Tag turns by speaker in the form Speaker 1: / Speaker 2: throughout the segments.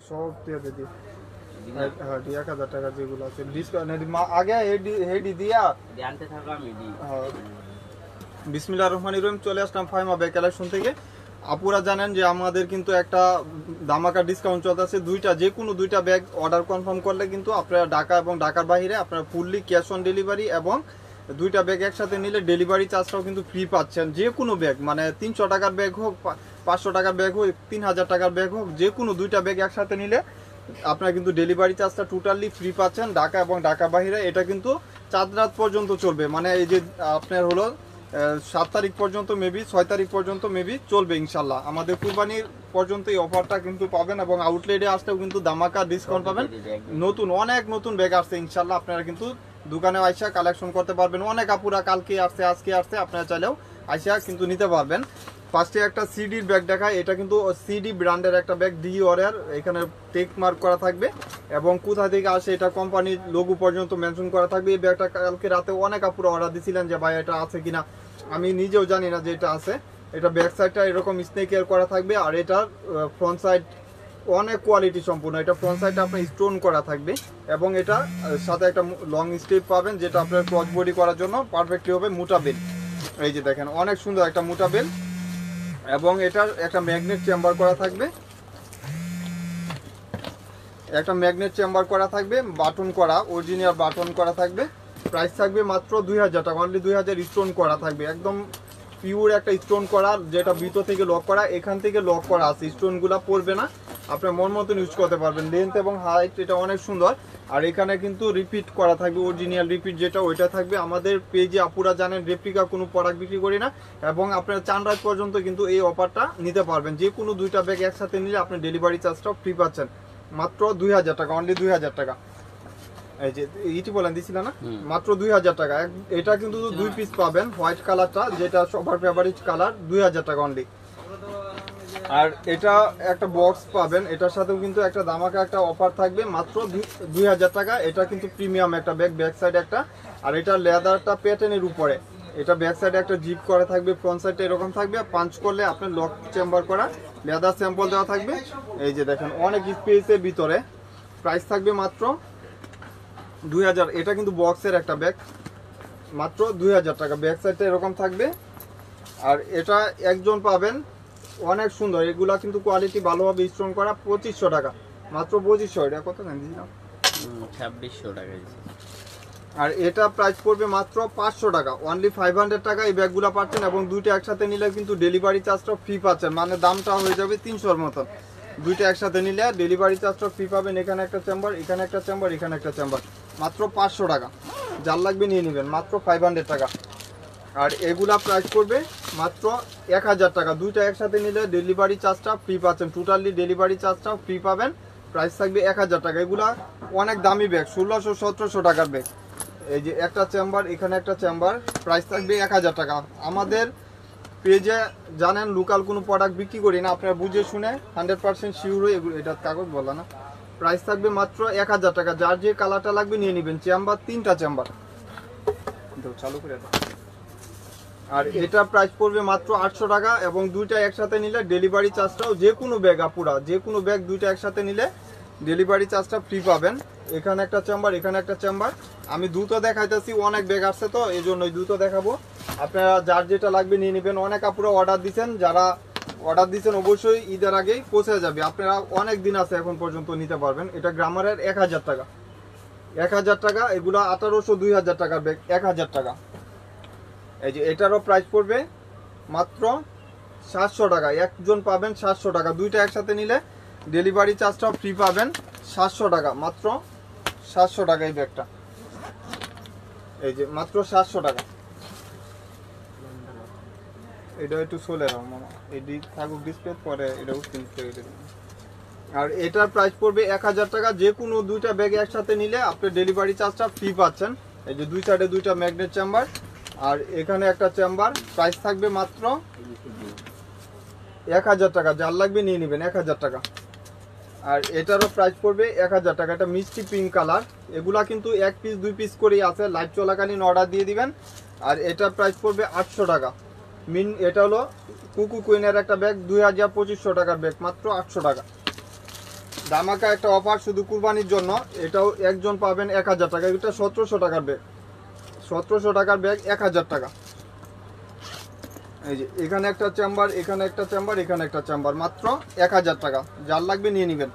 Speaker 1: সব দিয়ে দিদি হ্যাঁ 1000 টাকা যেগুলো আছে ডিসকাউন্ট আগে হেডি দিয়া
Speaker 2: জানতে থাকো আমি দি
Speaker 1: হ্যাঁ বিসমিল্লাহির রহমানির রহিম চলে আসলাম ফাইমা ব্যাগ কালেকশন থেকে। আপুরা জানেন যে আমাদের কিন্তু একটা ধামাকা ডিসকাউন্ট চলতেছে, যে কোনো দুইটা ব্যাগ অর্ডার কনফার্ম করলে কিন্তু আপনারা ঢাকা এবং ঢাকার বাইরে আপনারা ফুললি ক্যাশ অন ডেলিভারি এবং দুইটা ব্যাগ একসাথে নিলে ডেলিভারি চার্জটাও কিন্তু ফ্রি পাচ্ছেন। যে কোনো ব্যাগ মানে 300 টাকার ব্যাগ হোক 500 টাকার ব্যাগ হোক 3000 টাকার ব্যাগ হোক যে কোনো দুইটা ব্যাগ একসাথে নিলে আপনারা কিন্তু ডেলিভারি চার্জটা টোটালি ফ্রি পাচ্ছেন ঢাকা এবং ঢাকার বাইরে। এটা কিন্তু 4 রাত পর্যন্ত চলবে, মানে এই যে আপনার হলো 7 তারিখ পর্যন্ত মেবি 6 তারিখ পর্যন্ত মেবি চলবে ইনশাল্লাহ। আমাদের কুরবানির পর্যন্ত এই অফারটা কিন্তু পাবেন এবং আউটলেটে আসলেও কিন্তু ধামাকা ডিসকাউন্ট পাবেন। অনেক নতুন ব্যাগ আসছে ইনশাল্লাহ, আপনারা কিন্তু দোকানে আইসা কালেকশন করতে পারবেন। অনেক আপুরা কালকে আসছে আজকে আসছে, আপনারা চাইলেও আইসা কিন্তু নিতে পারবেন। ফার্স্টে একটা সিডির ব্যাগ দেখায়, এটা কিন্তু সিডি ব্র্যান্ডের একটা ব্যাগ, ডি অরের এখানে টেক মার্ক করা থাকবে এবং কোথা থেকে আসে এটা কোম্পানির লোগো পর্যন্ত মেনশন করা থাকবে। এই ব্যাগটা কালকে রাতে অনেক আপুরা অর্ডার দিছিলেন যে ভাই এটা আছে কিনা, আমি নিজেও জানি না যে এটা আছে। এটা ব্যাক সাইডটা এরকম স্নেকের করা থাকবে আর এটার ফ্রন্ট সাইড অনেক কোয়ালিটি সম্পূর্ণ। এটা ফ্রন্ট সাইডটা আপনার স্টোন করা থাকবে এবং এটা সাথে একটা লং স্ট্রিপ পাবেন যেটা আপনার ক্রস বডি করার জন্য পারফেক্টলি হবে। মোটা বেল, এই যে দেখেন অনেক সুন্দর একটা মোটা বেল এবং এটার একটা ম্যাগনেট চেম্বার করা থাকবে, বাটন করা অরিজিনাল বাটন করা থাকবে। প্রাইস থাকবে মাত্র 2000 টাকা, অনলি 2000। স্টোন করা থাকবে একদম পিওর একটা স্টোন করা, যেটা ভিতর থেকে লক করা, এখান থেকে লক করা আছে, স্টোনগুলো পড়বে না, আপনার মন মতন ইউজ করতে পারবেন। লেন্থ এবং হাইট এটা অনেক সুন্দর। আর এখানে কিন্তু রিপিট করা থাকবে, অরিজিনাল রিপিট যেটা ওইটা থাকবে। আমাদের পেজে আপুরা জানেন রেপ্লিকা কোনো প্রোডাক্ট বিক্রি করি না এবং আপনার 4 রাত পর্যন্ত কিন্তু এই অফারটা নিতে পারবেন। যে কোনো দুইটা ব্যাগ একসাথে নিলে আপনি ডেলিভারি চার্জটাও ফ্রি পাচ্ছেন মাত্র 2000 টাকা, অনলি 2000 টাকা। এই যে ইটি বলেন দিছিল না, মাত্র 2000 টাকা। এটা কিন্তু 2 পিস পাবেন, হোয়াইট কালারটা যেটা সবার ফেভারিট কালার, 2000 টাকা অনলি। আর এটা একটা বক্স পাবেন, এটার সাথেও কিন্তু একটা ধামাকা একটা অফার থাকবে মাত্র 2000 টাকা। এটা কিন্তু প্রিমিয়াম একটা ব্যাগ, ব্যাক সাইড একটা, আর এটা লেদারটা প্যাটার্নের উপরে, এটা ব্যাক সাইডে একটা জিপ করা থাকবে, ফ্রন্ট সাইডটা এরকম থাকবে। পাঞ্চ করলে আপনার লক চেম্বার করা লেদার স্যাম্পল দেওয়া থাকবে। এই যে দেখেন অনেক স্পেসের ভিতরে। প্রাইস থাকবে মাত্র 2000। এটা কিন্তু বক্সের একটা ব্যাগ, মাত্র 2000 টাকা। ব্যাক সাইডটা এরকম থাকবে আর এটা একজন পাবেন, অনেক সুন্দর। এগুলা কিন্তু কোয়ালিটি ভালোভাবে স্ট্রং করা, 2500 টাকা, মাত্র 2500। এটা কত জানি দিলাম
Speaker 2: 2600 টাকা।
Speaker 1: আর এটা প্রাইস পড়বে মাত্র 500 টাকা, অনলি 500 টাকা এই ব্যাগগুলো পাচ্ছেন এবং দুইটা একসাথে নিলে কিন্তু ডেলিভারি চার্জটা ফ্রি পাচ্ছেন, মানে দামটা হয়ে যাবে 300-র মতন। দুইটা একসাথে নিলে ডেলিভারি চার্জটা ফ্রি পাবেন। এখানে একটা চেম্বার, এখানে একটা চেম্বার, এখানে একটা চেম্বার, মাত্র 500 টাকা। যার লাগবে নিয়ে নেবেন, মাত্র 500 টাকা। আর এগুলা প্রাইস করবে মাত্র 1000 টাকা। দুইটা একসাথে নিলে ডেলিভারি চার্জটা ফ্রি পাচ্ছেন, টোটালি ডেলিভারি চার্জটাও ফ্রি পাবেন। প্রাইস থাকবে 1000 টাকা। এগুলা অনেক দামি ব্যাগ, 1600-1700 টাকার ব্যাগ। এই যে একটা চেম্বার, এখানে একটা চেম্বার, প্রাইস থাকবে 1000 টাকা। আমাদের পেজে জানেন লোকাল কোনো প্রোডাক্ট বিক্রি করি না, আপনারা বুঝে শুনে 100% শিওর হয়ে এগুলো, এটা কাগজ বলা না। প্রাইস থাকবে মাত্র 1000 টাকা। যার যে কালারটা লাগবে নিয়ে নেবেন। চেম্বার 3টা চেম্বার চালু করে দাও। আর এটা প্রাইস পড়বে মাত্র 800 টাকা এবং দুইটা একসাথে নিলে ডেলিভারি চার্জটাও, যে কোনো ব্যাগ আপুরা, যে কোনো ব্যাগ দুইটা একসাথে নিলে ডেলিভারি চার্জটা ফ্রি পাবেন। এখানে একটা চেম্বার, এখানে একটা চেম্বার। আমি দুটো দেখাইতেছি, অনেক ব্যাগ আসছে তো এই জন্যই দুটো দেখাবো। আপনারা যার যেটা লাগবে নিয়ে নেবেন। অনেক আপুরা অর্ডার দিচ্ছেন, যারা অর্ডার দিচ্ছেন অবশ্যই ঈদের আগেই পৌঁছে যাবে। আপনারা অনেক দিন আছে এখন পর্যন্ত নিতে পারবেন। এটা গ্রামারের 1000 টাকা, 1000 টাকা। এগুলো 1800-2000 টাকার ব্যাগ, 1000 টাকা। এই যে এটারও প্রাইস পড়বে মাত্র 700 টাকা। একজন পাবেন 700 টাকা। দুইটা একসাথে নিলে ডেলিভারি চার্জটাও ফ্রি পাবেন, 700 টাকা, মাত্র 700 টাকা এই ব্যাগটা। এই যে মাত্র 700 টাকা। এটা একটু সোলে রাও মামা, এই থাকুক ডিসপ্লে পরে এটা উঠতে নিতে। আর এটার প্রাইস পড়বে 1000 টাকা। যে কোনো দুইটা ব্যাগ একসাথে নিলে আপনি ডেলিভারি চার্জটা ফ্রি পাচ্ছেন। এই যে দুই সাইডে দুইটা ম্যাগনেট চেম্বার আর এখানে একটা চেম্বার। প্রাইস থাকবে মাত্র 1000 টাকা। যার লাগবে নিয়ে নেবেন, 1000 টাকা। আর এটারও প্রাইস পড়বে 1000 টাকা। এটা মিষ্টি পিঙ্ক কালার। এগুলা কিন্তু 1 পিস 2 পিস করেই আছে, লাইভ চলাকালীন অর্ডার দিয়ে দিবেন। আর এটার প্রাইস পড়বে 800 টাকা। এটা হলো কুকু কুইনের একটা ব্যাগ, 2500 টাকার ব্যাগ, মাত্র 800 টাকা। ধামাকা একটা অফার শুধু কুরবানির জন্য, এটাও একজন পাবেন 1000 টাকা। এটা 1700 টাকার ব্যাগ, 1700 টাকার ব্যাগ 1000 টাকা। এই যে এখানে একটা চেম্বার, এখানে একটা চেম্বার, এখানে একটা চেম্বার, মাত্র 1000 টাকা। যার লাগবে নিয়ে নেবেন।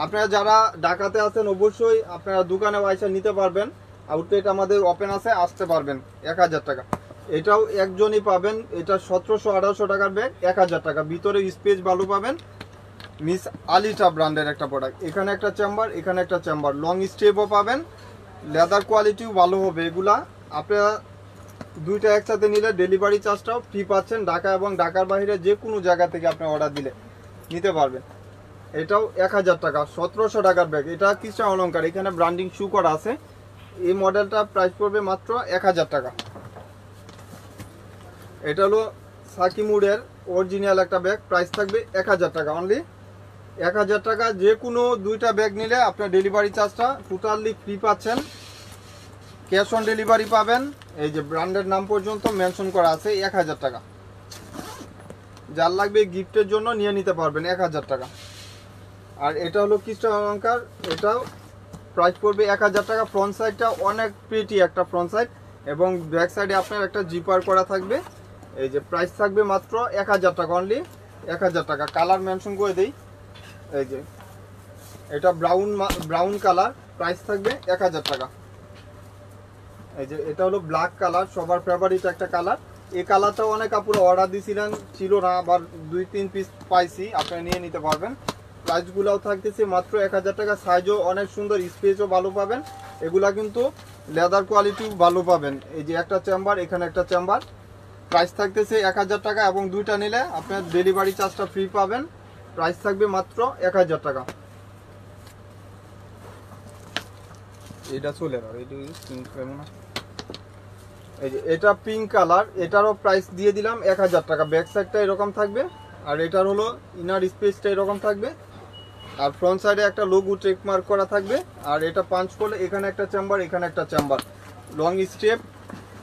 Speaker 1: আপনারা যারা ঢাকাতে আছেন অবশ্যই আপনারা দোকানে এসে নিতে পারবেন। আউটলেট আমাদের ওপেন আছে, আসতে পারবেন। 1000 টাকা এটাও একজনই পাবেন। এটা 1700-1800 টাকার ব্যাগ, 1000 টাকা। ভিতরে স্পেস ভালো পাবেন। মিস আলিটা ব্র্যান্ডের একটা প্রোডাক্ট। এখানে একটা চেম্বার, এখানে একটা চেম্বার, লং স্টেপও পাবেন, লেদার কোয়ালিটিও ভালো হবে। এগুলা আপনারা দুইটা একসাথে নিলে ডেলিভারি চার্জটাও ফ্রি পাচ্ছেন। ঢাকা এবং ঢাকার বাইরে যে কোনো জায়গা থেকে আপনি অর্ডার দিলে নিতে পারবেন। এটাও 1000 টাকা, 1700 টাকার ব্যাগ। এটা কিছু অলংকার, এখানে ব্র্যান্ডিং শু করা আছে। এই মডেলটা প্রাইস পড়বে মাত্র 1000 টাকা। এটা হলো সাকিমুডের অরিজিনাল একটা ব্যাগ, প্রাইস থাকবে 1000 টাকা অনলি। 1000 টাকা। যে কোনো দুইটা ব্যাগ নিলে আপনার ডেলিভারি চার্জটা টোটালি ফ্রি পাচ্ছেন। ক্যাশ অন ডেলিভারি পাবেন। এই যে ব্র্যান্ডের নাম পর্যন্ত মেনশন করা আছে। 1000 টাকা। যার লাগবে গিফটের জন্য নিয়ে নিতে পারবেন 1000 টাকা। আর এটা হলো ক্রিস্টাল অলংকার, এটাও প্রাইস পড়বে 1000 টাকা। ফ্রন্ট সাইডটা অনেক প্রিটি একটা ফ্রন্ট সাইড, এবং ব্যাক সাইডে আপনার একটা জিপার করা থাকবে। এই যে প্রাইস থাকবে মাত্র 1000 টাকা অনলি, 1000 টাকা। কালার মেনশন করে দেই। এই যে এটা ব্রাউন কালার, প্রাইস থাকবে 1000 টাকা। এই যে এটা হলো ব্ল্যাক কালার, সবার ফেভারিট একটা কালার। এই কালারটাও অনেক আপুরা অর্ডার দিয়েছিলেন, ছিল না, আবার 2-3 পিস পাইছি, আপনারা নিয়ে নিতে পারবেন। প্রাইসগুলোও থাকতেছে মাত্র 1000 টাকা। সাইজও অনেক সুন্দর, স্পেসও ভালো পাবেন। এগুলা কিন্তু লেদার কোয়ালিটিও ভালো পাবেন। এই যে একটা চেম্বার, এখানে একটা চেম্বার, প্রাইস থাকতেছে 1000 টাকা। এবং দুইটা নিলে আপনার ডেলিভারি চার্জটা ফ্রি পাবেন। প্রাইস থাকবে মাত্র 1000 টাকা। এটা চলে না, এই যে এটা পিঙ্ক কালার, এটারও প্রাইস দিয়ে দিলাম 1000 টাকা। ব্যাক সাইডটা এরকম থাকবে, আর এটার হলো ইনার স্পেসটা এরকম থাকবে, আর ফ্রন্ট সাইডে একটা লোগো ট্রেডমার্ক করা থাকবে। আর এটা পাঁচ করলে এখানে একটা চেম্বার, এখানে একটা চেম্বার, লং স্টেপ।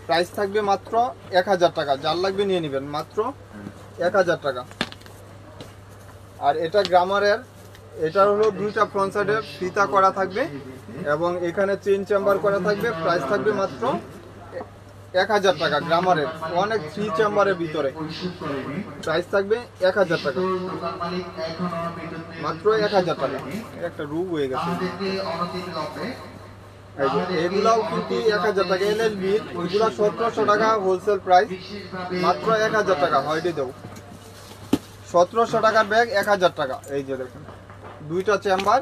Speaker 1: প্রাইস থাকবে মাত্র 1000 টাকা। যার লাগবে নিয়ে নেবেন, মাত্র 1000 টাকা। আর এটা গ্রামারের, এটার হলো দুইটা ফ্রন্ট সাইডে ফিতা করা থাকবে, এবং এখানে চেইন চেম্বার করা থাকবে। প্রাইস থাকবে মাত্র 1000 টাকা। গ্রামারের অনেক 3 চেম্বারের ভিতরে, প্রাইস থাকবে 1000 টাকা, মাত্র 1000 টাকা। একটা রূপ হয়ে গেছে। এগুলাও কিন্তু 1000 টাকা। এলএলবি ওইগুলা 1700 টাকা হোলসেল প্রাইস, মাত্র 1000 টাকা। হয়টি দেব 1700 টাকার ব্যাগ 1000 টাকা। এই যে দেখুন দুইটা চেম্বার,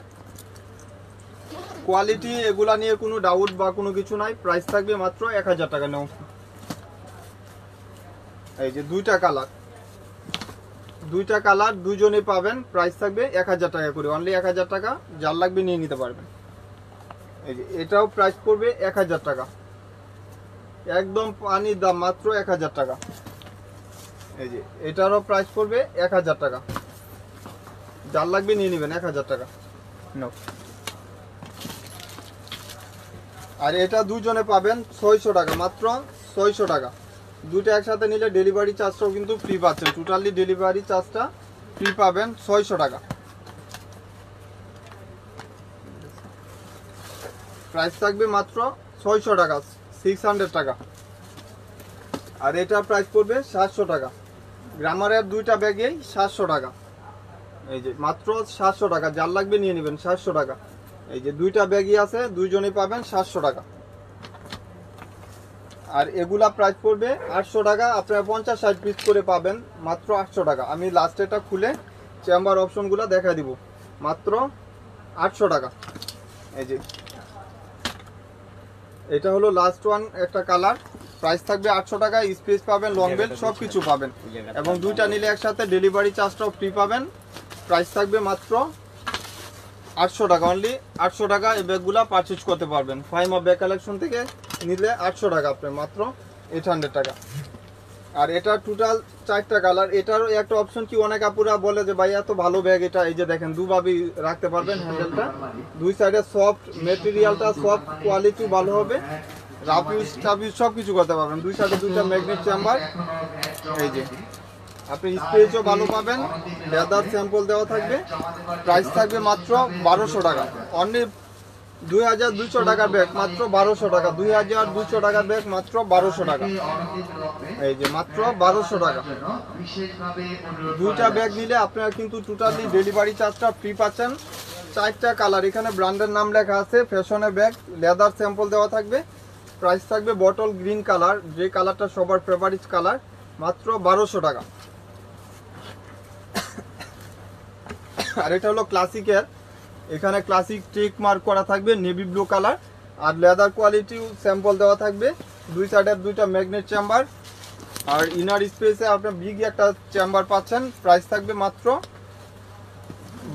Speaker 1: কোয়ালিটি এগুলা নিয়ে কোনো ডাউট বা কোনো কিছু নাই। প্রাইস থাকবে মাত্র 1000 টাকা। নাও, এই যে দুইটা কালার দুইজনে পাবেন। প্রাইস থাকবে 1000 টাকা করে, অনলি 1000 টাকা। যার লাগবে নিয়ে নিতে পারবেন। এই যে এটাও প্রাইস পড়বে 1000 টাকা, একদম পানির দাম, মাত্র 1000 টাকা। এই যে এটারও প্রাইস পড়বে 1000 টাকা। যার লাগবে নিয়ে নেবেন 1000 টাকা। নাও, আর এটা দুজনে পাবেন 600 টাকা, মাত্র 600 টাকা। দুটো একসাথে নিলে ডেলিভারি চার্জটাও কিন্তু ফ্রি পাচ্ছেন। টোটালি ডেলিভারি চার্জটা ফ্রি পাবেন 600 টাকা। প্রাইস থাকবে মাত্র 600 টাকা, 600 টাকা। আর এটা প্রাইস পড়বে 700 টাকা। গ্রামারের দুইটা ব্যাগেই 700 টাকা। এই যে মাত্র 700 টাকা। যার লাগবে নিয়ে নেবেন, 700 টাকা। এই যে দুইটা ব্যাগই আছে, দুইজনে পাবেন 700 টাকা। আর এগুলা প্রাইস পড়বে 800 টাকা। আপনারা 50-60 পিস করে পাবেন, মাত্র 800 টাকা। আমি লাস্টেটা খুলে চেম্বার অপশনগুলো দেখা দিব, মাত্র 800 টাকা। এই যে এটা হলো লাস্ট ওয়ান একটা কালার, প্রাইস থাকবে 800 টাকা। স্পেস পাবেন, লং বেল্ট সব কিছু পাবেন, এবং দুইটা নিলে একসাথে ডেলিভারি চার্জটাও ফ্রি পাবেন। প্রাইস থাকবে মাত্র 800 টাকা, অনলি 800 টাকা। এই ব্যাগগুলো পারচেজ করতে পারবেন ফাইমা ব্যাগ কালেকশন থেকে নিলে 800 টাকা, আপনার মাত্র 800 টাকা। আর এটা টোটাল 4টা কালার। এটারও একটা অপশন কি, অনেক আপুরা বলে যে ভাই এত ভালো ব্যাগ, এটা এই যে দেখেন দুভাবে রাখতে পারবেন। হ্যান্ডেলটা দুই সাইডে সফট, মেটেরিয়ালটা সফট, কোয়ালিটি ভালো হবে, রাফ ইউজ টাফ ইউজ সব কিছু করতে পারবেন। দুই সাইডে দুইটা ম্যাগনেট চেম্বার। এই যে আপনি স্পেসও ভালো পাবেন, লেদার স্যাম্পল দেওয়া থাকবে, প্রাইস থাকবে মাত্র 1200 টাকা। অনলি 2200 টাকার ব্যাগ মাত্র 1200 টাকা, 2200 টাকার ব্যাগ মাত্র 1200 টাকা। এই যে মাত্র 1200 টাকা। দুইটা ব্যাগ নিলে আপনারা কিন্তু টোটালি ডেলিভারি চার্জটা ফ্রি পাচ্ছেন। 4টা কালার, এখানে ব্র্যান্ডের নাম লেখা আছে, ফ্যাশনের ব্যাগ, লেদার স্যাম্পল দেওয়া থাকবে, প্রাইস থাকবে বটল গ্রিন কালার, যে কালারটা সবার ফেভারিট কালার, মাত্র 1200 টাকা। আর এটা হলো ক্লাসিকের, এখানে ক্লাসিক টেক মার্ক করা থাকবে, নেভি ব্লু কালার, আর লেদার কোয়ালিটিও স্যাম্পল দেওয়া থাকবে, দুই সাইডের দুইটা ম্যাগনেট চেম্বার, আর ইনার স্পেসে আপনার বিগ একটা চেম্বার পাচ্ছেন, প্রাইস থাকবে মাত্র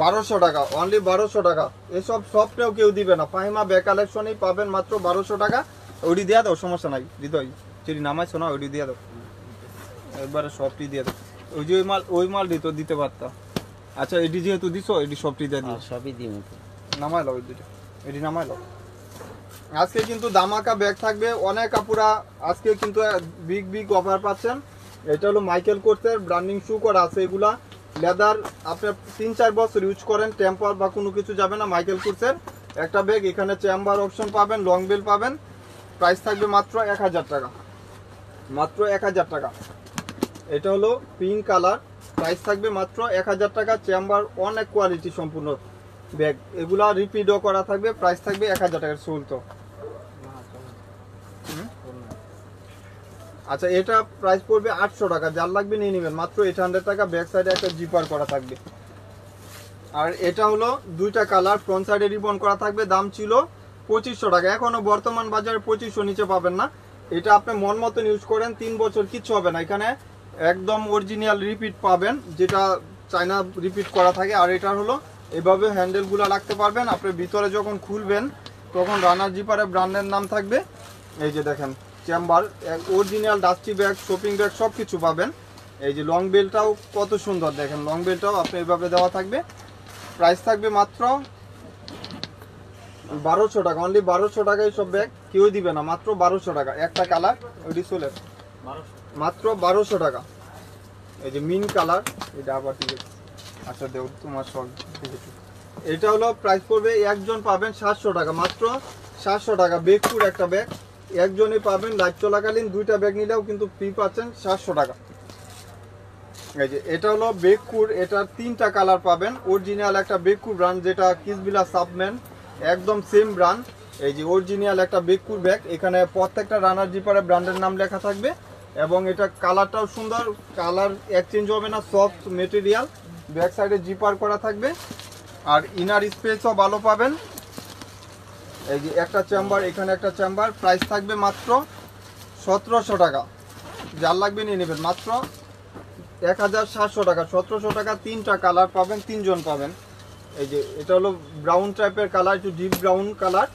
Speaker 1: 1200 টাকা, অনলি 1200 টাকা। এসব সবটাও কেউ দিবে না, ফাহিমা ব্যাগ কালেকশনেই পাবেন মাত্র 1200 টাকা। ওইটি দিয়ে দাও, সমস্যা নাই, হৃদয় চিড়ি নামাইছো না, ওইটি দিয়ে দাও, একবারে সবটি দিয়ে দাও। ওই যে ওই মাল দিতে পারতাম। আচ্ছা এটি যেহেতু দিছো, এটি সবটি দিয়ে দিও,
Speaker 2: সবই দিই
Speaker 1: নামাই লাও, এটি নামাই লাও। আজকে কিন্তু দামাকা ব্যাগ থাকবে, অনেক আপুরা আজকে কিন্তু বিগ অফার পাচ্ছেন। এটা হলো মাইকেল কোর্সের ব্র্যান্ডিং শু করা আছে, এগুলা লেদার আপনার 3-4 বছর ইউজ করেন, টেম্পার বা কোনো কিছু যাবে না। মাইকেল কোর্সের একটা ব্যাগ, এখানে চেম্বার অপশন পাবেন, লং বেল পাবেন, প্রাইস থাকবে মাত্র 1000 টাকা, মাত্র 1000 টাকা। এটা হলো পিঙ্ক কালার, প্রাইস থাকবে মাত্র 1000 টাকা। চেম্বার অনেক কোয়ালিটি সম্পূর্ণ ব্যাগ, এগুলা রিপিটও করা থাকবে, প্রাইস থাকবে 1000 টাকার। সোল তো আচ্ছা, এটা প্রাইস পড়বে 800 টাকা, যার লাগবে নিয়ে নেবেন, মাত্র 800 টাকা। ব্যাক সাইডে একটা জিপার করা থাকবে। আর এটা হলো দুইটা কালার, ফ্রন্ট সাইডে রিবন করা থাকবে, দাম ছিল 2500 টাকা, এখনো বর্তমান বাজারে 2500 নিচে পাবেন না। এটা আপনি মন মতন ইউজ করেন, 3 বছর কিচ্ছু হবে না। এখানে একদম অরিজিনাল রিপিট পাবেন, যেটা চায়না রিপিট করা থাকে। আর এটা হলো এভাবে হ্যান্ডেলগুলো রাখতে পারবেন, আপনি ভিতরে যখন খুলবেন তখন রানার জিপারে ব্র্যান্ডের নাম থাকবে। এই যে দেখেন chamber, original dusty bag, shopping bag সব কিছু পাবেন। এই যে লং বেলটাও কত সুন্দর, দেখেন লং বেলটাও আপনি এভাবে দেওয়া থাকবে, প্রাইস থাকবে মাত্র 1200 টাকা, অনলি 1200 টাকায় সব ব্যাগ, কেউ দিবে না, মাত্র 1200 টাকা। একটা কালার ওইটি চলে মাত্র 1200 টাকা। এই যে মিন কালার, এটা আবার ঠিক আছে, আচ্ছা দেও তোমার সব। এটা হলো প্রাইস পড়বে, একজন পাবেন 700 টাকা, মাত্র 700 টাকা। বেগপুর একটা ব্যাগ একজনই পাবেন, লাইভ চলাকালীন দুইটা ব্যাগ নিলেও কিন্তু ফ্রি পাচ্ছেন 700 টাকা। এই যে এটা হলো বেগপুর, এটার 3টা কালার পাবেন, অরিজিনাল একটা বেগপুর ব্র্যান্ড, যেটা কিসবিলা সাবম্যান, একদম সেম ব্র্যান্ড। এই যে অরিজিনাল একটা বেগপুর ব্যাগ, এখানে প্রত্যেকটা রানার জিপারে ব্র্যান্ডের নাম লেখা থাকবে, এবং এটা কালারটাও সুন্দর, কালার এক্সচেঞ্জ হবে না, সফট মেটেরিয়াল, ব্যাক সাইডে জিপার করা থাকবে, আর ইনার স্পেসও ভালো পাবেন। এই যে একটা চেম্বার, এখানে একটা চেম্বার, প্রাইস থাকবে মাত্র 1700 টাকা, যার লাগবে নিয়ে নেবেন, মাত্র 1700 টাকা, 1700 টাকা। 3টা কালার পাবেন, 3 জন পাবেন। এই যে এটা হলো ব্রাউন টাইপের কালার, একটু ডিপ ব্রাউন কালার,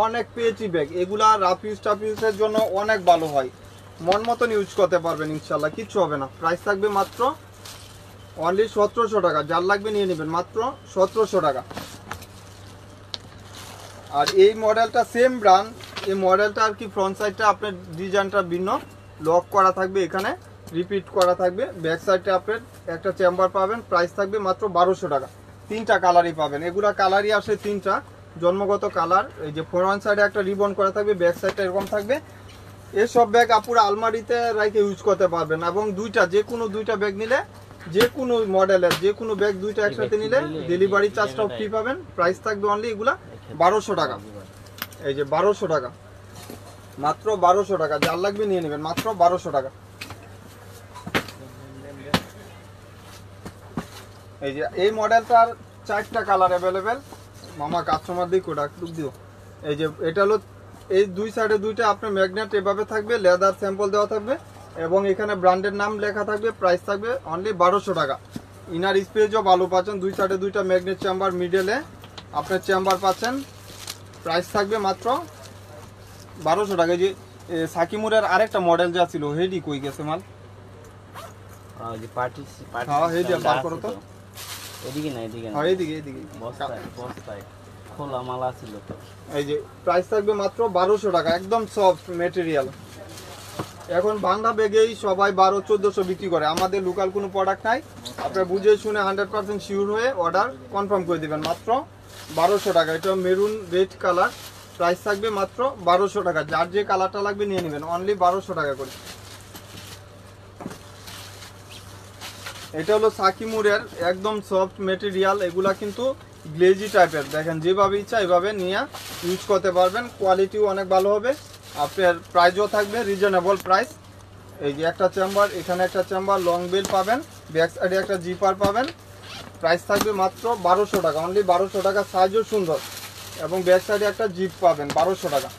Speaker 1: অনেক পেয়েছি ব্যাগ, এগুলা রাফ ইউজ টাফ ইউজের জন্য অনেক ভালো হয়, মন মতন ইউজ করতে পারবেন ইনশাল্লাহ, কিচ্ছু হবে না। প্রাইস থাকবে মাত্র অনলি 1700 টাকা, যার লাগবে নিয়ে নেবেন, মাত্র 1700 টাকা। আর এই মডেলটা সেম ব্র্যান্ড, এই মডেলটা আর কি ফ্রন্ট সাইডটা আপনার ডিজাইনটা ভিন্ন, লক করা থাকবে, এখানে রিপিট করা থাকবে, ব্যাক সাইডটা আপনার একটা চেম্বার পাবেন, প্রাইস থাকবে মাত্র 1200 টাকা। 3টা কালারই পাবেন, এগুলা কালারই আসে 3টা জন্মগত কালার। এই যে ফ্রন্ট সাইডে একটা রিবন করা থাকবে, ব্যাক সাইডটা এরকম থাকবে। এসব ব্যাগ আপুরা আলমারিতে রেখে ইউজ করতে পারবেন, এবং যে কোনো দুইটা ব্যাগ নিলে, যে কোনো মডেলের যে কোনো ব্যাগ দুইটা একসাথে নিলে ডেলিভারি চার্জটাও ফ্রি পাবেন। প্রাইস থাকবে অনলি এগুলা 1200 টাকা। এই যে 1200 টাকা, মাত্র 1200 টাকা, যার লাগবে নিয়ে নেবেন, মাত্র 1200 টাকা। এই যে এই মডেলটার 4টা কালার অ্যাভেলেবেল, মামা কাস্টমার দিই কোটা দিও। এই যে এটা হলো, এই দুই সাইডে দুইটা আপনার ম্যাগনেট এভাবে থাকবে, লেদার স্যাম্পল দেওয়া থাকবে, এবং এখানে ব্র্যান্ডের নাম লেখা থাকবে, প্রাইস থাকবে অনলি 1200 টাকা। ইনার স্পেসও ভালো পাচ্ছেন, দুই সাইডে দুইটা ম্যাগনেট চেম্বার, মিডলে আপনার চেম্বার পাচ্ছেন, প্রাইস থাকবে মাত্র 1200 টাকা। যে সাকিমুরের আরেকটা মডেল যা ছিল, হেডি কই গেছে মাল, হ্যাঁ হেডি বার করো তো,
Speaker 2: এদিকে না, এদিকে না,
Speaker 1: হ্যাঁ এদিকে এদিকে
Speaker 2: বস্তায় খোলা মাল ছিল তো।
Speaker 1: এই যে প্রাইস থাকবে মাত্র 1200 টাকা, একদম সফট মেটেরিয়াল। এখন বাংলা ব্যাগেই সবাই 1200-1400 বিক্রি করে, আমাদের লোকাল কোনো প্রোডাক্ট নাই। আপনারা বুঝে শুনে 100% শিওর হয়ে অর্ডার কনফার্ম করে দিবেন মাত্র 1200 টাকা। এটা মেরুন রেড কালার, প্রাইস থাকবে মাত্র 1200 টাকা। যার যে কালারটা লাগবে নিয়ে নেবেন, অনলি 1200 টাকা করে। এটা হলো সাকিমুরের একদম সফট মেটেরিয়াল, এগুলা কিন্তু গ্লেজি টাইপের। দেখেন যেভাবে ইচ্ছা এভাবে নিয়ে ইউজ করতে পারবেন, কোয়ালিটিও অনেক ভালো হবে। আপনার প্রাইসও থাকবে রিজনেবল প্রাইস। এই যে একটা চেম্বার, এখানে একটা চেম্বার, লং বেল পাবেন, ব্যাক সাইডে একটা জিপার পাবেন। প্রাইস থাকবে মাত্র 1200 টাকা, অনলি 1200 টাকা। সাইজও সুন্দর এবং ব্যাক সাইডে একটা জিপ পাবেন 1200 টাকা।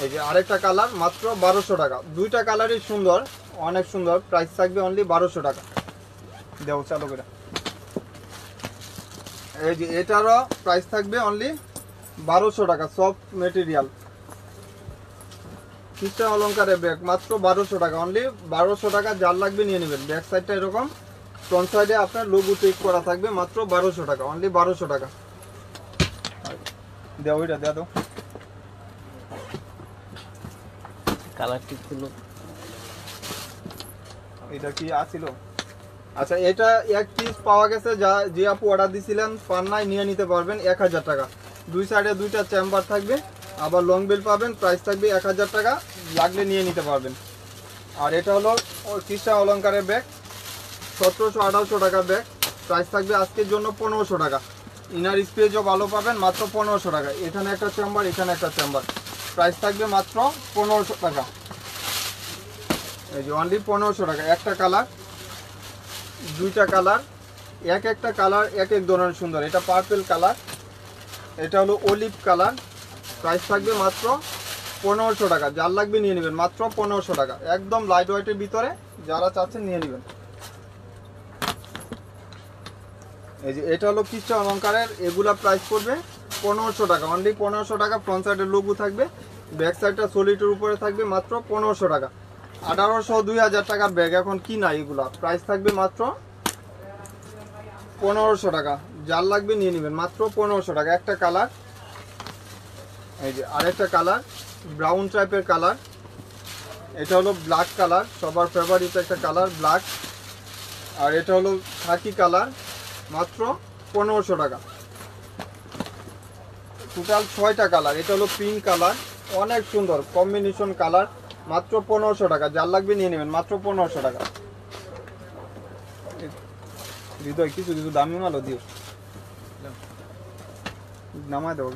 Speaker 1: এই যে আরেকটা কালার মাত্র 1200 টাকা। দুইটা কালারই সুন্দর, অনেক সুন্দর। প্রাইস থাকবে অনলি 1200 টাকা। দেও চালু করে। এই যে এটারও প্রাইস থাকবে অনলি 1200 টাকা, সফট মেটেরিয়াল খ্রিস্টান অলংকারের ব্যাগ মাত্র 1200 টাকা, অনলি 1200 টাকা। যার লাগবে নিয়ে নেবেন। ব্যাক সাইডটা এরকম, ফ্রন্ট সাইডে আপনার লোগো টেক করা থাকবে মাত্র 1200 টাকা, অনলি 1200 টাকা। দেও এটা দেও।
Speaker 2: কালারটি ছিল,
Speaker 1: এটা কি আছিল? আচ্ছা, এটা এক পিস পাওয়া গেছে, যা যে আপু অর্ডার দিছিলেন পান্নায় নিয়ে নিতে পারবেন 1000 টাকা। দুই সাইডে দুইটা চেম্বার থাকবে, আবার লং বেল পাবেন, প্রাইস থাকবে 1000 টাকা। লাগলে নিয়ে নিতে পারবেন। আর এটা হলো খ্রিস্টান অলংকারের ব্যাগ, 1700-1800 টাকার ব্যাগ। প্রাইস থাকবে আজকের জন্য 1500 টাকা। ইনার স্পেসও ভালো পাবেন মাত্র 1500 টাকা। এখানে একটা চেম্বার, এখানে একটা চেম্বার, প্রাইস থাকবে মাত্র 1500 টাকা। এই যে অনলি 1500 টাকা। একটা কালার, দুইটা কালার, একটা কালার এক ধরনের সুন্দর। এটা পার্পল কালার, এটা হলো অলিভ কালার। প্রাইস থাকবে মাত্র 1500 টাকা। যার লাগবে নিয়ে নেবেন, মাত্র 1500 টাকা। একদম লাইট ওয়েটের ভিতরে, যারা চাচ্ছেন নিয়ে নেবেন। এই যে এটা হলো খ্রিস্টান অলংকারের, এগুলা প্রাইস পড়বে 1500 টাকা, অনলি 1500 টাকা। ফ্রন্ট সাইডের লোগো থাকবে, ব্যাক সাইডটা সলিডের উপরে থাকবে মাত্র 1500 টাকা। 1800-2000 টাকার ব্যাগ এখন কি নাই, এগুলা প্রাইস থাকবে মাত্র 1500 টাকা। যার লাগবে নিয়ে নেবেন, মাত্র 1500 টাকা। একটা কালার, এই যে আরেকটা কালার, ব্রাউন টাইপের কালার। এটা হলো ব্ল্যাক কালার, সবার ফেভারিট একটা কালার ব্ল্যাক। আর এটা হলো খাকি কালার, মাত্র 1500 টাকা। টোটাল 6টা কালার। এটা হলো পিঙ্ক কালার, অনেক সুন্দর কম্বিনেশন কালার, মাত্র 1500 টাকা। যার লাগবে নিয়ে নেবেন, মাত্র 1500 টাকা। হৃদয় কিছু কিছু দামি মালও দিও, নামায় দেবো।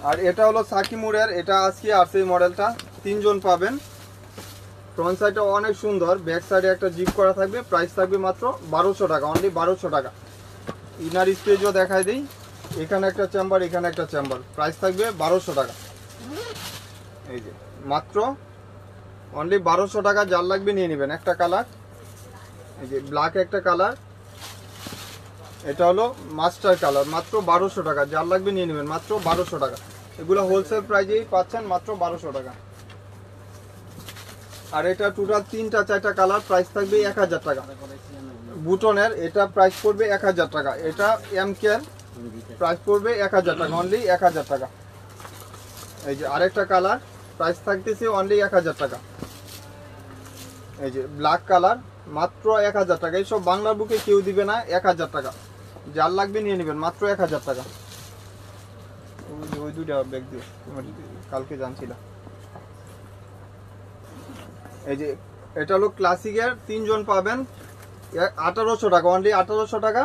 Speaker 1: আর এটা হলো সাকিমুরের, এটা আজকে আসছে এই মডেলটা, 3 জন পাবেন। ফ্রন্ট সাইডটা অনেক সুন্দর, ব্যাক সাইডে একটা জিপ করা থাকবে। প্রাইস থাকবে মাত্র 1200 টাকা, অনলি 1200 টাকা। ইনার স্পেসও দেখাই দিই, এখানে একটা চেম্বার, এখানে একটা চেম্বার। প্রাইস থাকবে 1200 টাকা। এই যে মাত্র অনলি 1200 টাকা। যার লাগবে নিয়ে নেবেন। একটা কালার, এই যে ব্ল্যাক একটা কালার, এটা হলো মাস্টার কালার, মাত্র 1200 টাকা। যার লাগবে নিয়ে নেবেন, মাত্র 1200 টাকা। এগুলো হোলসেল প্রাইজেই পাচ্ছেন মাত্র 1200 টাকা। আর এটা টোটাল 3-4টা কালার, প্রাইস থাকবে 1000 টাকা। বুটনের এটা প্রাইস পড়বে 1000 টাকা। এটা এমকের প্রাইস পড়বে 1000 টাকা, অনলি 1000 টাকা। এই যে আরেকটা কালার, প্রাইস থাকতেছে অনলি 1000 টাকা। এই যে ব্ল্যাক কালার, মাত্র 1000 টাকা। এইসব বাংলার বুকে কেউ দিবে না, 1000 টাকা। যার লাগবে নিয়ে নেবেন, মাত্র 1000 টাকা। ওই দুইটা ব্যাগ দিও, কালকে জানছিলাম। এই যে এটা হলো ক্লাসিকের, 3 জন পাবেন 1800 টাকা, অনলি 1800 টাকা।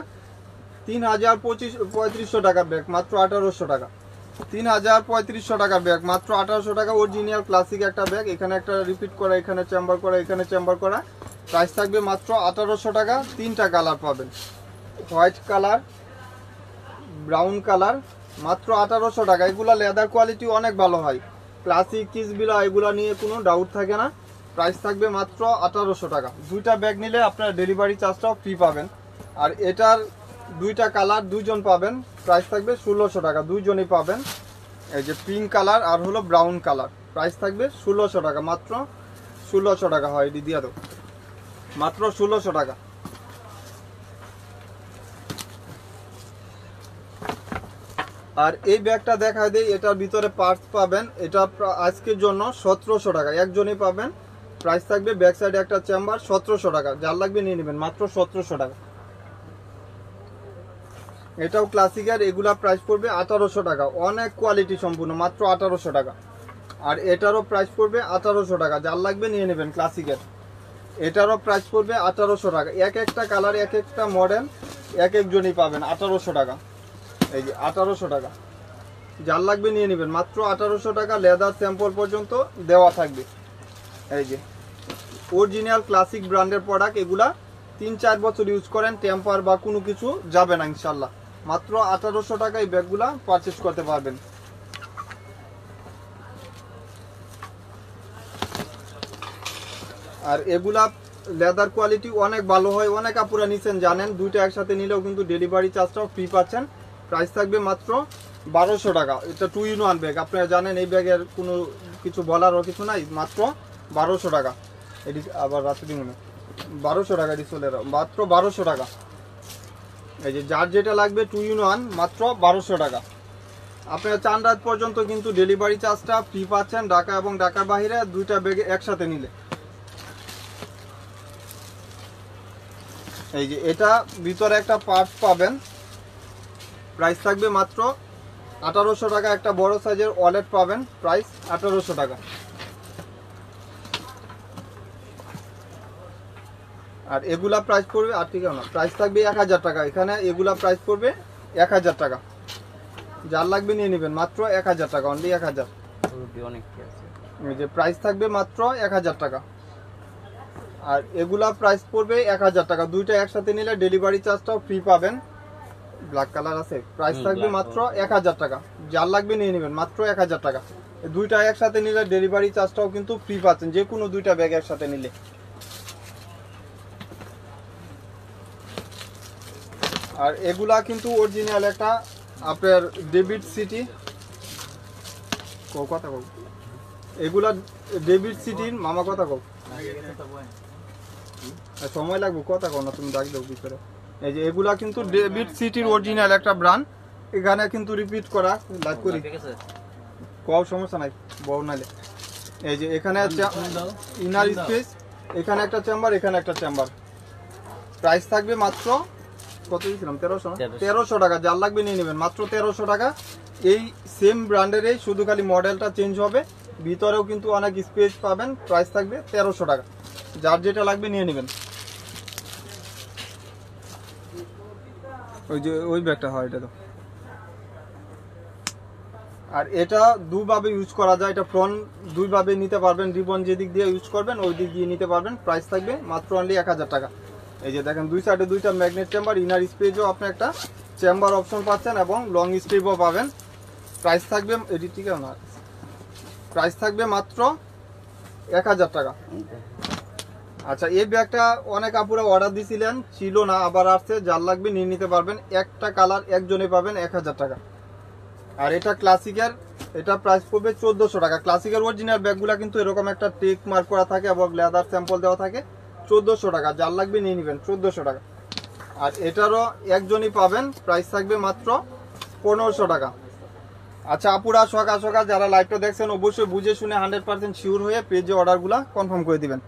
Speaker 1: 3500 টাকার ব্যাগ, মাত্র 1800 টাকা। 3500 টাকার ব্যাগ, মাত্র 1800 টাকা। অরিজিনাল ক্লাসিক একটা ব্যাগ, এখানে একটা রিপিট করা, এখানে চেম্বার করা, এখানে চেম্বার করা। প্রাইস থাকবে মাত্র 1800 টাকা। 3টা কালার পাবেন, হোয়াইট কালার, ব্রাউন কালার, মাত্র 1800 টাকা। এগুলা লেদার কোয়ালিটি অনেক ভালো হয়, ক্লাসিক কিসবিলা, এগুলা নিয়ে কোনো ডাউট থাকে না। প্রাইস থাকবে মাত্র 1800 টাকা। 2টা ব্যাগ নিলে আপনার ডেলিভারি চার্জটাও ফ্রি পাবেন। আর এটার 2টা কালার, 2 জন পাবেন। প্রাইস থাকবে 1600 টাকা, 2 জনই পাবেন। এই যে পিঙ্ক কালার আর হলো ব্রাউন কালার, প্রাইস থাকবে 1600 টাকা, মাত্র 1600 টাকা। হয় এটি দিয়ে দাও, মাত্র 1600 টাকা। আর এই ব্যাগটা দেখা দেয়, এটার ভিতরে পার্টস পাবেন। এটা আজকের জন্য 1700 টাকা, একজনই পাবেন। প্রাইস থাকবে ব্যাক সাইডে একটা চেম্বার, 1700 টাকা। যার লাগবে নিয়ে নেবেন, মাত্র 1700 টাকা। এটাও ক্লাসিকের, এগুলা প্রাইস পড়বে 1800 টাকা, অনেক কোয়ালিটি সম্পূর্ণ, মাত্র 1800 টাকা। আর এটারও প্রাইস পড়বে 1800 টাকা, যার লাগবে নিয়ে নেবেন ক্লাসিকের। এটারও প্রাইস পড়বে 1800 টাকা। এক একটা কালার, এক একটা মডেল, এক একজনই পাবেন 1800 টাকা। এই যে 1800 টাকা, যার লাগবে নিয়ে নেবেন, মাত্র 1800 টাকা। লেদার স্যাম্পল পর্যন্ত দেওয়া থাকবে। এই যে অরিজিনাল ক্লাসিক ব্র্যান্ডের প্রোডাক্ট, এগুলা 3-4 বছর ইউজ করেন, টেম্পার বা কোনো কিছু যাবে না ইনশাল্লাহ। মাত্র 1800 টাকা এই ব্যাগগুলা পারচেস করতে পারবেন। আর এগুলা লেদার কোয়ালিটি অনেক ভালো হয়, অনেক আপুরা নিছেন জানেন। দুইটা একসাথে নিলেও কিন্তু ডেলিভারি চার্জটাও ফ্রি পাচ্ছেন। প্রাইস থাকবে মাত্র 1200 টাকা। এটা 2 in 1 ব্যাগ, আপনারা জানেন এই ব্যাগের কোনো কিছু বলারও কিছু নাই, মাত্র 1200 টাকা। এটি আবার রাত্রি মনে 1200 টাকা, এটি চলে মাত্র 1200 টাকা। এই যে যার যেটা লাগবে 2 in 1, মাত্র 1200 টাকা। আপনারা 4 রাত পর্যন্ত কিন্তু ডেলিভারি চার্জটা ফ্রি পাচ্ছেন, ঢাকা এবং ঢাকার বাইরে দুইটা ব্যাগে একসাথে নিলে। এই যে এটা ভিতরে একটা পার্টস পাবেন, প্রাইস থাকবে মাত্র 1800 টাকা। একটা বড় সাইজের ওয়ালেট পাবেন, প্রাইস 1800 টাকা। আর এগুলা প্রাইস পড়বে, আর ঠিক না, প্রাইস থাকবে 1000 টাকা। এখানে এগুলা প্রাইস পড়বে 1000 টাকা। যার লাগবে নিয়ে নেবেন, মাত্র 1000 টাকা, অনলি 1000। এই যে প্রাইস থাকবে মাত্র 1000 টাকা। আর এগুলা প্রাইস পড়বে 1000 টাকা। দুইটা একসাথে নিলে ডেলিভারি চার্জটাও ফ্রি পাবেন। ব্ল্যাক কালার আছে, প্রাইস থাকবে মাত্র 1000 টাকা। যার লাগবে নিয়ে নেবেন, মাত্র 1000 টাকা। দুইটা একসাথে নিলে ডেলিভারি চার্জটাও কিন্তু ফ্রি পাচ্ছেন, যে কোনো দুইটা ব্যাগ একসাথে নিলে। আর এগুলা কিন্তু অরিজিনাল একটা আপনার ডেভিড সিটি, কথা কও, এগুলা ডেভিড সিটির মামা, কথা কও, সময় লাগবে, কথা কও না, তুমি ডাক দাও ভিতরে। এই যে এগুলা কিন্তু ডেভিড সিটির অরিজিনাল একটা ব্র্যান্ড। এখানে কিন্তু রিপিট করা, লাইভ করি, কোয়াও সমস্যা নাই, বউ নালে। এই যে এখানে ইনার স্পেস, এখানে একটা চেম্বার, এখানে একটা চেম্বার। প্রাইস থাকবে মাত্র কত দিয়েছিলাম, 1300 টাকা। যার লাগবে নিয়ে নেবেন, মাত্র 1300 টাকা। এই সেম ব্র্যান্ডেরই, শুধু খালি মডেলটা চেঞ্জ হবে, ভিতরেও কিন্তু অনেক স্পেস পাবেন। প্রাইস থাকবে 1300 টাকা। যার যেটা লাগবে নিয়ে নেবেন। ওই যে ওই ব্যাগটা হয় এটা তো। আর এটা দুভাবে ইউজ করা যায়, এটা ফ্রন্ট দুইভাবে নিতে পারবেন, রিবন যেদিক দিয়ে ইউজ করবেন ওই দিক দিয়ে নিতে পারবেন। প্রাইস থাকবে মাত্র অনলি 1000 টাকা। এই যে দেখেন দুই সাইডে দুইটা ম্যাগনেট চেম্বার, ইনার স্পেসও আপনি একটা চেম্বার অপশন পাচ্ছেন এবং লং স্ট্রিপও পাবেন। প্রাইস থাকবে, এটি ঠিক আছে না, প্রাইস থাকবে মাত্র 1000 টাকা। আচ্ছা, এই ব্যাগটা অনেক আপুরা অর্ডার দিয়েছিলেন, ছিল না, আবার আসছে। যার লাগবে নিয়ে নিতে পারবেন। একটা কালার একজনে পাবেন 1000 টাকা। আর এটা ক্লাসিকের, এটা প্রাইস পড়বে 1400 টাকা। ক্লাসিকের অরিজিনাল ব্যাগগুলো কিন্তু এরকম একটা টেক মার্ক করা থাকে এবং লেদার স্যাম্পল দেওয়া থাকে। 1400 টাকা, যার লাগবে নিয়ে নেবেন, 1400 টাকা। আর এটারও একজনই পাবেন, প্রাইস থাকবে মাত্র 1500 টাকা। আচ্ছা আপুরা, সকাল সকাল যারা লাইভটা দেখছেন অবশ্যই বুঝে শুনে 100% শিওর হয়ে পেজে অর্ডারগুলো কনফার্ম করে দিবেন।